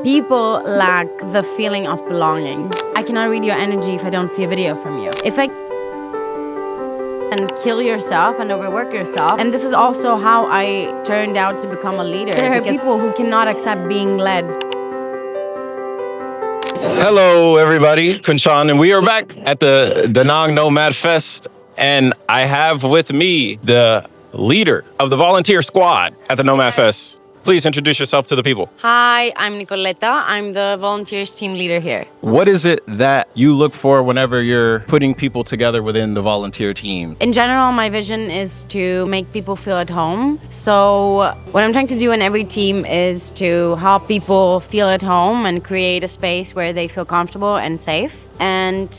People lack the feeling of belonging. I cannot read your energy if I don't see a video from you. If I and kill yourself and overwork yourself. And this is also how I turned out to become a leader. There are people who cannot accept being led. Hello, everybody. Khun, Shawn, and we are back at the Da Nang Nomad Fest. And I have with me the leader of the volunteer squad at the Nomad Fest. Please introduce yourself to the people. Hi, I'm Nicoletta. I'm the volunteers team leader here. What is it that you look for whenever you're putting people together within the volunteer team? In general, my vision is to make people feel at home. So what I'm trying to do in every team is to help people feel at home and create a space where they feel comfortable and safe, and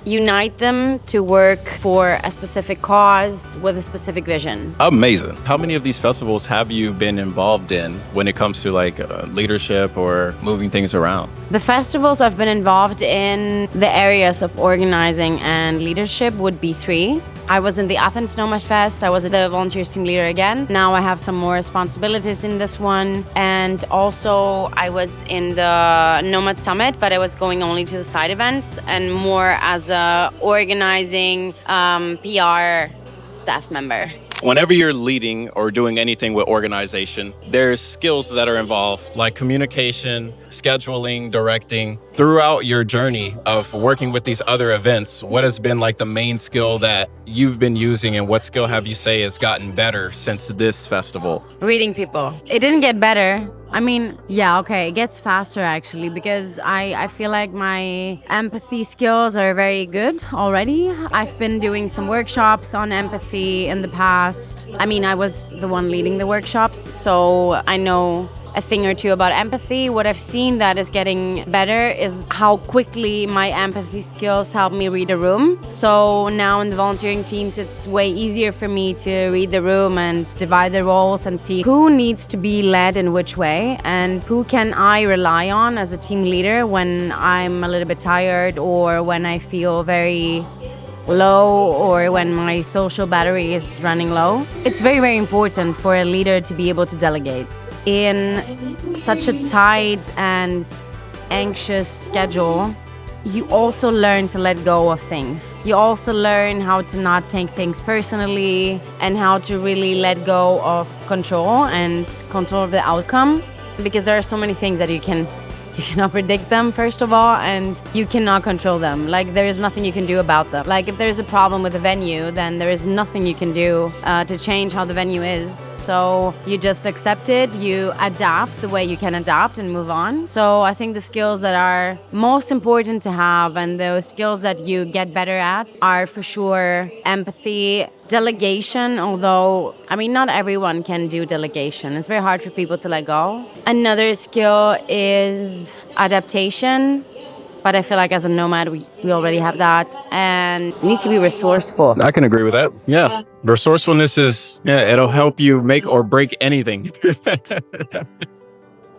unite them to work for a specific cause with a specific vision. Amazing. How many of these festivals have you been involved in when it comes to leadership or moving things around? The festivals I've been involved in, the areas of organizing and leadership would be 3. I was in the Athens Nomad Fest. I was the volunteers team leader again. Now I have some more responsibilities in this one. And also I was in the Nomad Summit, but I was going only to the side events and more as a organizing PR staff member. Whenever you're leading or doing anything with organization, there's skills that are involved, like communication, scheduling, directing. Throughout your journey of working with these other events, what has been like the main skill that you've been using, and what skill have you say has gotten better since this festival? Reading people. It didn't get better. I mean, yeah, okay, it gets faster actually, because I feel like my empathy skills are very good already. I've been doing some workshops on empathy in the past. I mean, I was the one leading the workshops, so I know a thing or two about empathy. What I've seen that is getting better is how quickly my empathy skills help me read a room. So now in the volunteering teams, it's way easier for me to read the room and divide the roles and see who needs to be led in which way and who can I rely on as a team leader when I'm a little bit tired or when I feel very low or when my social battery is running low. It's very, very important for a leader to be able to delegate. In such a tight and anxious schedule, you also learn to let go of things. You also learn how to not take things personally and how to really let go of control and control of the outcome, because there are so many things that you cannot predict them, first of all, and you cannot control them. Like, there is nothing you can do about them. Like, if there's a problem with the venue, then there is nothing you can do to change how the venue is. So you just accept it, you adapt the way you can adapt and move on. So I think the skills that are most important to have and the skills that you get better at are for sure empathy, delegation, although, I mean, not everyone can do delegation. It's very hard for people to let go. Another skill is adaptation, but I feel like as a nomad, we already have that. And you need to be resourceful. I can agree with that. Yeah. Resourcefulness it'll help you make or break anything.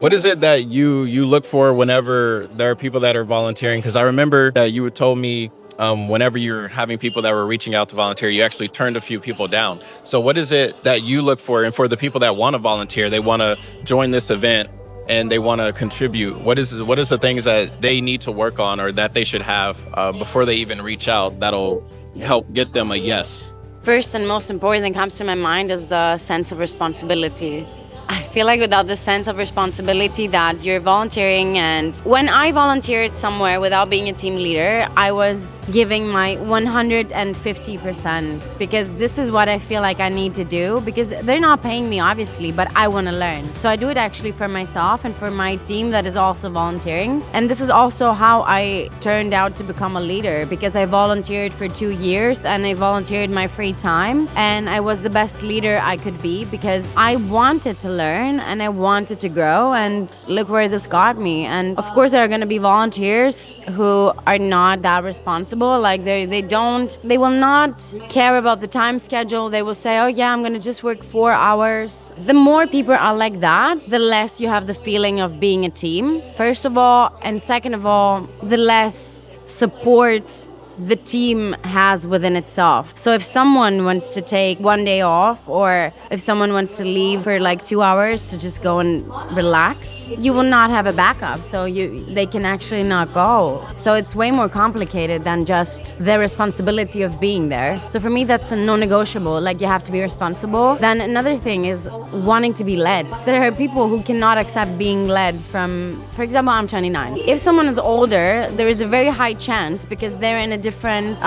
What is it that you look for whenever there are people that are volunteering? Because I remember that you had told me whenever you're having people that were reaching out to volunteer, you actually turned a few people down. So what is it that you look for? And for the people that want to volunteer, they want to join this event and they want to contribute, what is the things that they need to work on or that they should have before they even reach out that'll help get them a yes? First and most important thing comes to my mind is the sense of responsibility. I feel like without the sense of responsibility that you're volunteering, and when I volunteered somewhere without being a team leader, I was giving my 150% because this is what I feel like I need to do, because they're not paying me obviously, but I want to learn. So I do it actually for myself and for my team that is also volunteering. And this is also how I turned out to become a leader, because I volunteered for 2 years and I volunteered my free time, and I was the best leader I could be because I wanted to learn and I wanted to grow, and look where this got me. And of course there are going to be volunteers who are not that responsible. Like they will not care about the time schedule. They will say, oh yeah, I'm going to just work 4 hours. The more people are like that, the less you have the feeling of being a team, first of all, and second of all, the less support the team has within itself. So if someone wants to take one day off, or if someone wants to leave for like 2 hours to just go and relax, you will not have a backup. So they can actually not go. So it's way more complicated than just the responsibility of being there. So for me, that's a non-negotiable. Like, you have to be responsible. Then another thing is wanting to be led. There are people who cannot accept being led from, for example, I'm 29. If someone is older, there is a very high chance, because they're in a different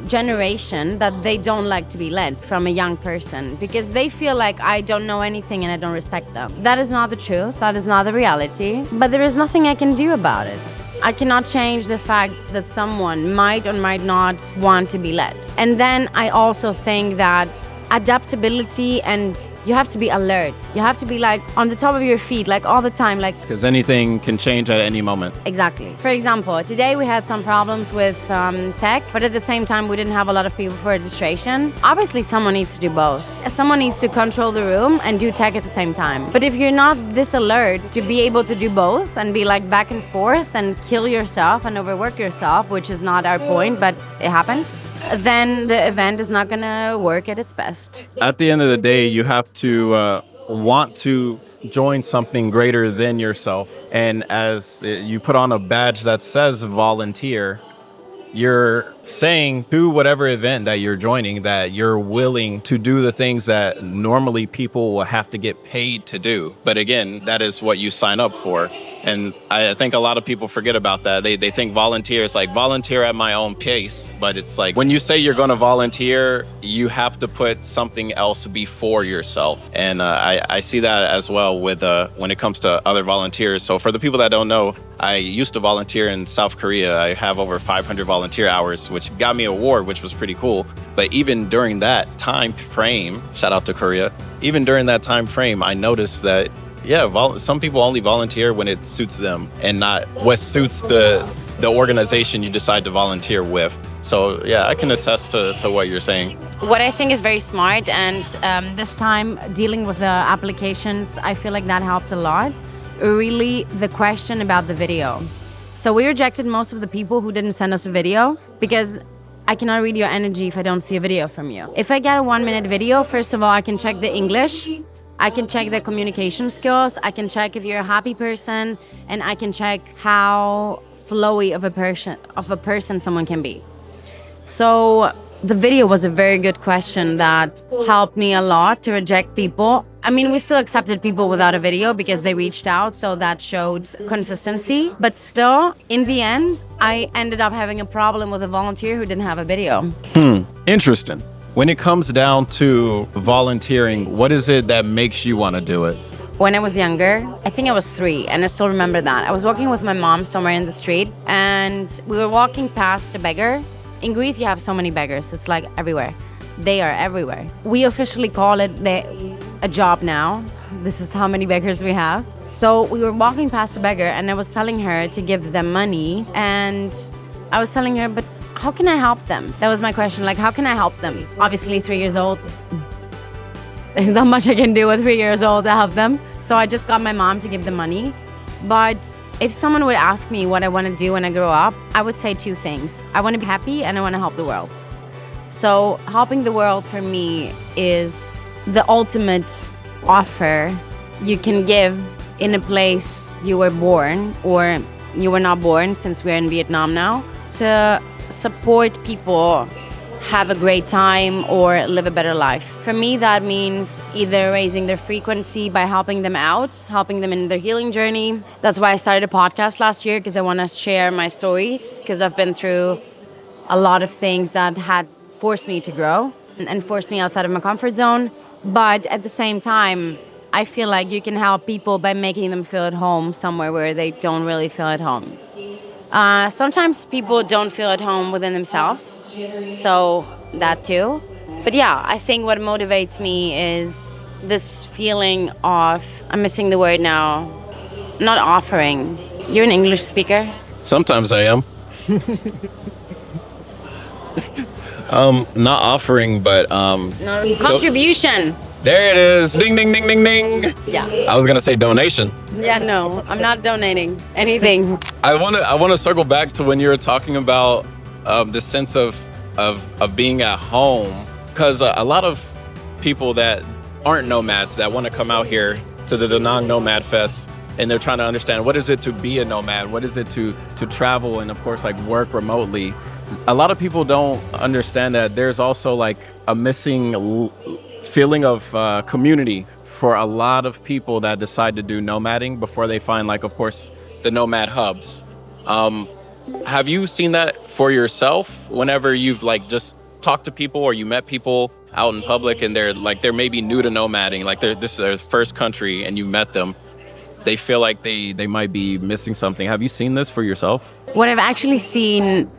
generation, that they don't like to be led from a young person, because they feel like, I don't know anything and I don't respect them. That is not the truth. That is not the reality. But there is nothing I can do about it. I cannot change the fact that someone might or might not want to be led. And then I also think that adaptability, and you have to be alert. You have to be like on the top of your feet, like all the time, like, Because anything can change at any moment. exactly. For example, today we had some problems with tech, but at the same time we didn't have a lot of people for registration. Obviously someone needs to do both. Someone needs to control the room and do tech at the same time. But if you're not this alert to be able to do both and be like back and forth and kill yourself and overwork yourself, which is not our point, but it happens, then the event is not gonna work at its best. At the end of the day, you have to want to join something greater than yourself. And as you put on a badge that says volunteer, you're saying to whatever event that you're joining that you're willing to do the things that normally people will have to get paid to do. But again, that is what you sign up for. And I think a lot of people forget about that. They think volunteer is like volunteer at my own pace. But it's like when you say you're going to volunteer, you have to put something else before yourself. And I see that as well with when it comes to other volunteers. So for the people that don't know, I used to volunteer in South Korea. I have over 500 volunteer hours, which got me an award, which was pretty cool. But even during that time frame, shout out to Korea, even during that time frame, I noticed that some people only volunteer when it suits them and not what suits the organization you decide to volunteer with. So yeah, I can attest to what you're saying. What I think is very smart, and this time dealing with the applications, I feel like that helped a lot. Really, the question about the video. So we rejected most of the people who didn't send us a video, because I cannot read your energy if I don't see a video from you. If I get a 1-minute video, first of all, I can check the English, I can check the communication skills, I can check if you're a happy person, and I can check how flowy of a person someone can be. So the video was a very good question that helped me a lot to reject people. I mean, we still accepted people without a video because they reached out, so that showed consistency. But still, in the end, I ended up having a problem with a volunteer who didn't have a video. Interesting. When it comes down to volunteering, what is it that makes you want to do it? When I was younger, I think I was 3, and I still remember that. I was walking with my mom somewhere in the street, and we were walking past a beggar. In Greece, you have so many beggars. It's like everywhere. They are everywhere. We officially call it a job now. This is how many beggars we have. So we were walking past a beggar, and I was telling her to give them money. And I was telling her, but how can I help them? That was my question. Like, how can I help them? Obviously, 3 years old. There's not much I can do with 3 years old to help them. So I just got my mom to give them money. But if someone would ask me what I want to do when I grow up, I would say 2 things. I want to be happy and I want to help the world. So helping the world for me is the ultimate offer you can give in a place you were born, or you were not born, since we're in Vietnam now, to support people have a great time or live a better life. For me, that means either raising their frequency by helping them out, helping them in their healing journey. That's why I started a podcast last year, because I want to share my stories, because I've been through a lot of things that had forced me to grow and forced me outside of my comfort zone. But at the same time, I feel like you can help people by making them feel at home somewhere where they don't really feel at home. Sometimes people don't feel at home within themselves, so that too. But yeah, I think what motivates me is this feeling of, I'm missing the word now, not offering. You're an English speaker? Sometimes I am. Not offering, but Contribution. There it is. Ding, ding, ding, ding, ding. Yeah. I was gonna say donation. Yeah, no, I'm not donating anything. I wanna circle back to when you were talking about this sense of being at home, because a lot of people that aren't nomads that want to come out here to the Da Nang Nomad Fest, and they're trying to understand what is it to be a nomad, what is it to travel, and of course like work remotely. A lot of people don't understand that there's also like a missing feeling of community for a lot of people that decide to do nomading before they find, like, of course, the nomad hubs. Have you seen that for yourself whenever you've like just talked to people or you met people out in public and they're maybe new to nomading, like this is their first country and you met them, they feel like they might be missing something. Have you seen this for yourself? What I've actually seen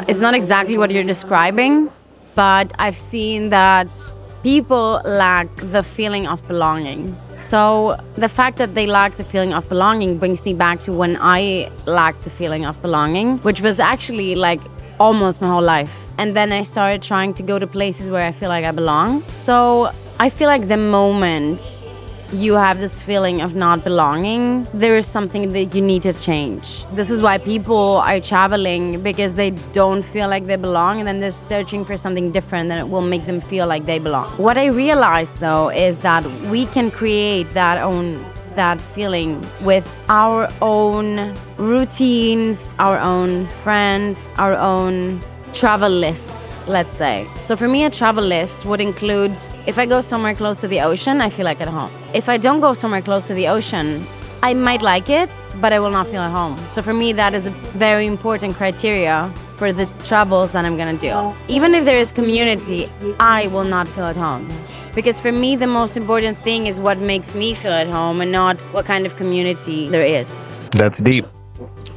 is not exactly what you're describing, but I've seen that people lack the feeling of belonging. So the fact that they lack the feeling of belonging brings me back to when I lacked the feeling of belonging, which was actually like almost my whole life. And then I started trying to go to places where I feel like I belong. So I feel like the moment you have this feeling of not belonging, there is something that you need to change. This is why people are traveling, because they don't feel like they belong, and then they're searching for something different that will make them feel like they belong. What I realized though is that we can create that feeling with our own routines, our own friends, our own travel lists, let's say. So for me, a travel list would include, if I go somewhere close to the ocean, I feel like at home. If I don't go somewhere close to the ocean, I might like it, but I will not feel at home. So for me, that is a very important criteria for the travels that I'm gonna do. Even if there is community, I will not feel at home. Because for me, the most important thing is what makes me feel at home and not what kind of community there is. That's deep.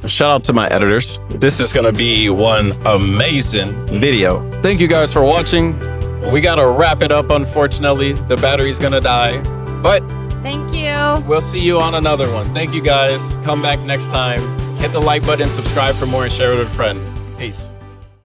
Shout out to my editors. This is gonna be one amazing video. Thank you guys for watching. We gotta wrap it up, unfortunately. The battery's gonna die, but thank you. We'll see you on another one. Thank you guys. Come back next time. Hit the like button, subscribe for more, and share it with a friend. Peace.